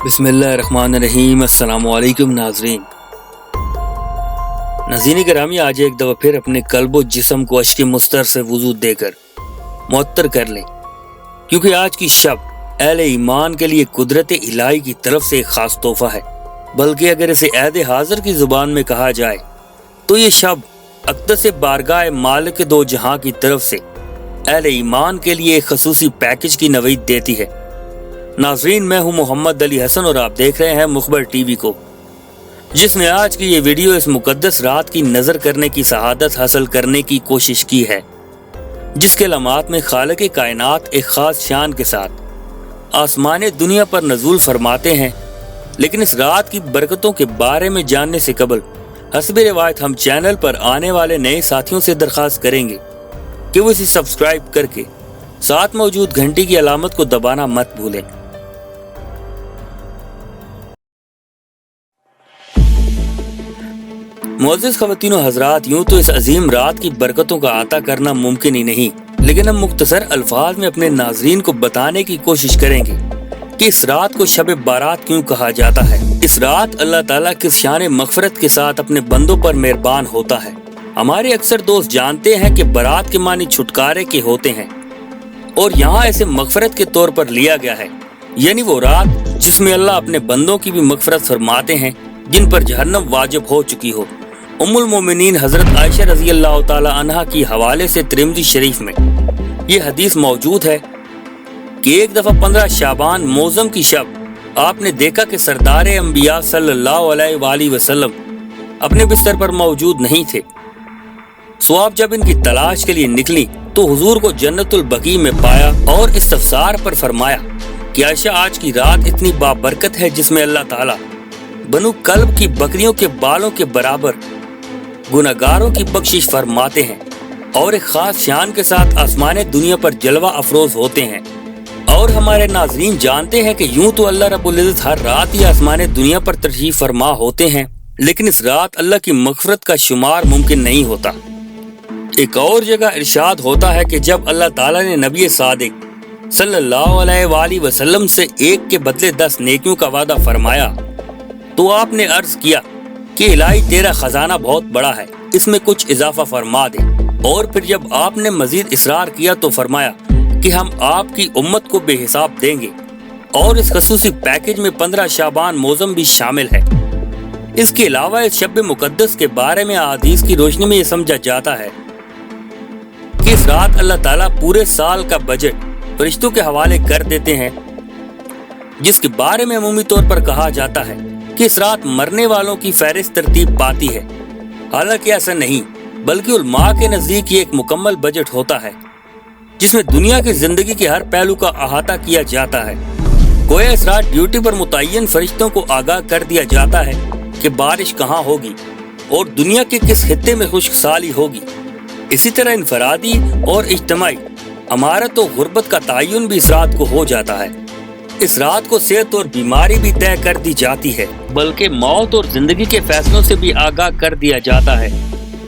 बिस्मिल्लाहिर्रहमानिर्रहीम। अस्सलाम वालेकुम नाज़रीन गिरामी, आज एक दफ़ा फिर अपने कल्ब और जिस्म को अश्क मुस्तर से वुज़ू देकर मुअत्तर कर लें, क्योंकि आज की शब अहले ईमान के लिए कुदरत इलाही की तरफ से एक ख़ास तोहफ़ा है। बल्कि अगर इसे अहद हाज़िर की ज़ुबान में कहा जाए तो ये शब अक़दस बारगाह मालिक दो जहां की तरफ से अहले ईमान के लिए एक खसूसी पैकेज की नवीद देती है। नाज़रीन, मैं हूं मोहम्मद अली हसन और आप देख रहे हैं मुखबर टीवी को, जिसने आज की ये वीडियो इस मुकद्दस रात की नज़र करने की सआदत हासिल करने की कोशिश की है, जिसके लम्हात में खालिक कायनात एक ख़ास शान के साथ आसमान दुनिया पर नज़ूल फरमाते हैं। लेकिन इस रात की बरकतों के बारे में जानने से कबल हस्ब रिवायत हम चैनल पर आने वाले नए साथियों से दरख्वास्त करेंगे कि वो इसे सब्सक्राइब करके साथ मौजूद घंटी की अलामत को दबाना मत भूलें। मुअज़्ज़िज़ ख़वातीन व हज़रात, यूँ तो इस अजीम रात की बरकतों का आता करना मुमकिन ही नहीं, लेकिन हम मुख्तसर अल्फाज में अपने नाज़रीन को बताने की कोशिश करेंगे कि इस रात को शब बारात क्यों कहा जाता है। इस रात अल्लाह ताला किस शान मग़फ़िरत के साथ अपने बंदों पर मेहरबान होता है। हमारे अक्सर दोस्त जानते हैं कि बारात के मानी छुटकारे के होते हैं, और यहाँ ऐसे मग़फ़िरत के तौर पर लिया गया है, यानी वो रात जिसमें अल्लाह अपने बंदों की भी मग़फ़िरत फरमाते हैं जिन पर जहन्नम वाजिब हो चुकी हो। उम्मुल मोमिनीन हज़रत आयशा रज़ी अल्लाह ताला अन्हा की हवाले से तिरमिज़ी शरीफ में ये हदीस मौजूद है कि एक दफ़ा 15 शाबान मौज़म की शब आपने देखा कि सरदार अंबिया सल्लल्लाहु अलैहि वसल्लम अपने बिस्तर पर मौजूद नहीं थे। सो आप जब इनकी तलाश के लिए निकली तो हुजूर को जन्नतुल बकी में पाया और इस्तफ़सार पर फरमाया कि आयशा, आज की रात इतनी बाबरकत है जिसमें अल्लाह ताला बनु कल्ब की बकरियों के बालों के बराबर गुनहगारों की बख्शिश फरमाते हैं और एक खास शान के साथ आसमान दुनिया पर जलवा अफरोज होते हैं। और हमारे नाज़रीन जानते हैं कि यूं तो अल्लाह रब्बुल इज़्ज़त हर रात ही आसमान दुनिया पर तशरीफ फरमा होते हैं, लेकिन इस रात अल्लाह की मग़फ़िरत का शुमार मुमकिन नहीं होता। एक और जगह इरशाद होता है कि जब अल्लाह ताला ने नबी सादिक सल्लल्लाहु अलैहि वसल्लम से एक के बदले 10 नेकियों का वादा फरमाया तो आपने अर्ज किया कि इलाही तेरा खजाना बहुत बड़ा है, इसमें कुछ इजाफा फरमा दे। और फिर जब आपने मजीद इसरार किया तो फरमाया कि हम आपकी उम्मत को बेहिसाब देंगे। और इस खसूसी पैकेज में 15 शाबान मौज़म भी शामिल है। इसके अलावा इस शब मुकद्दस के बारे में अहादीस की रोशनी में ये समझा जाता है कि इस रात अल्लाह ताला पूरे साल का बजट फरिश्तों के हवाले कर देते हैं, जिसके बारे में अमूमी तौर पर कहा जाता है कि इस रात मरने वालों की फहरिस्त तरतीब पाती है। हालांकि ऐसा नहीं, बल्कि उलमा के नज़दीक ये एक मुकम्मल बजट होता है जिसमें दुनिया की जिंदगी के हर पहलू का अहाता किया जाता है। गोया इस रात ड्यूटी पर मुतय्यन फरिश्तों को आगाह कर दिया जाता है कि बारिश कहाँ होगी और दुनिया के किस खित्ते में खुश्क साली होगी। इसी तरह इनफरादी और इज्तिमाई अमारत और गुर्बत का तयन भी इस रात को हो जाता है। इस रात को सेहत और बीमारी भी तय कर दी जाती है, बल्कि मौत और जिंदगी के फैसलों से भी आगाह कर दिया जाता है।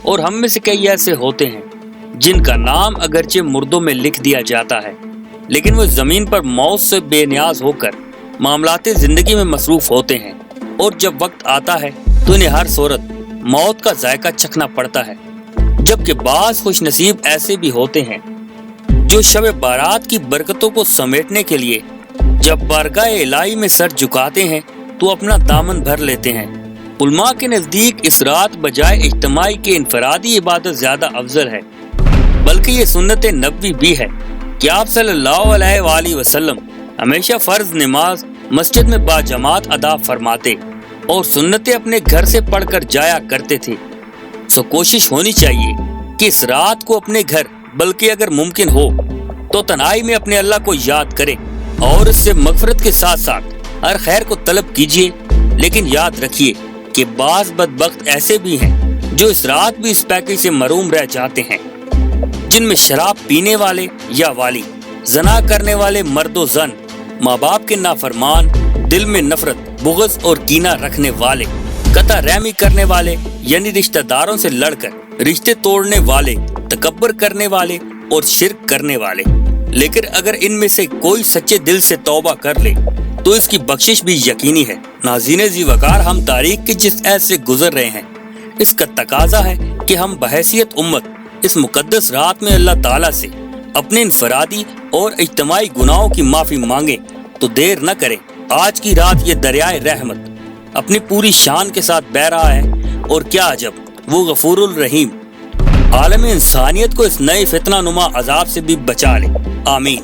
और हम में से कई ऐसे होते हैं जिनका नाम अगरचे मुर्दों में लिख दिया जाता है, लेकिन वो जमीन पर मौत से बेनियाज होकर मामलाते जिंदगी में मसरूफ होते हैं, और जब वक्त आता है तो इन्हें हर सूरत मौत का जायका चखना पड़ता है। जबकि बास खुश नसीब ऐसे भी होते हैं जो शब बारात की बरकतों को समेटने के लिए जब बारगाह इलाही में सर झुकाते हैं तो अपना दामन भर लेते हैं। उलमा के नजदीक इस रात बजाय इज्तिमाई के इनफरादी इबादत ज्यादा अफजल है, बल्कि ये सुन्नत नबवी भी है कि आप सल्लल्लाहु अलैहि वसल्लम हमेशा फर्ज नमाज मस्जिद में बाजमात अदा फरमाते और सुन्नतें अपने घर से पढ़कर जाया करते थे। सो कोशिश होनी चाहिए कि इस रात को अपने घर, बल्कि अगर मुमकिन हो तो तन्हाई में अपने अल्लाह को याद करें और इससे मग़फ़िरत के साथ साथ हर खैर को तलब कीजिए। लेकिन याद रखिए कि बाज़ बदबख्त ऐसे भी हैं जो इस रात भी इस पैकेज से महरूम रह जाते हैं, जिनमें शराब पीने वाले या वाली, जना करने वाले मर्दो जन, माँ बाप के नाफरमान, दिल में नफरत बुग़्ज़ और कीना रखने वाले, कता रहमी करने वाले यानी रिश्तेदारों से लड़कर रिश्ते तोड़ने वाले, तकब्बर करने वाले और शिर्क करने वाले। لیکن اگر ان میں سے کوئی سچے دل سے توبہ کر لے تو اس کی بخشش بھی یقینی ہے۔ ناظرین ذی وقار، ہم تاریخ کے جس عہد سے گزر رہے ہیں اس کا تقاضا ہے کہ ہم بحیثیت امت اس مقدس رات میں اللہ تعالیٰ سے اپنے انفرادی اور اجتماعی گناہوں کی معافی مانگیں۔ تو دیر نہ کریں، آج کی رات یہ دریائے رحمت اپنی پوری شان کے ساتھ بہہ رہا ہے، اور کیا عجب، وہ غفور الرحیم عالم انسانیت کو اس نئے فتنہ نما عذاب سے بھی بچا لے۔ آمین۔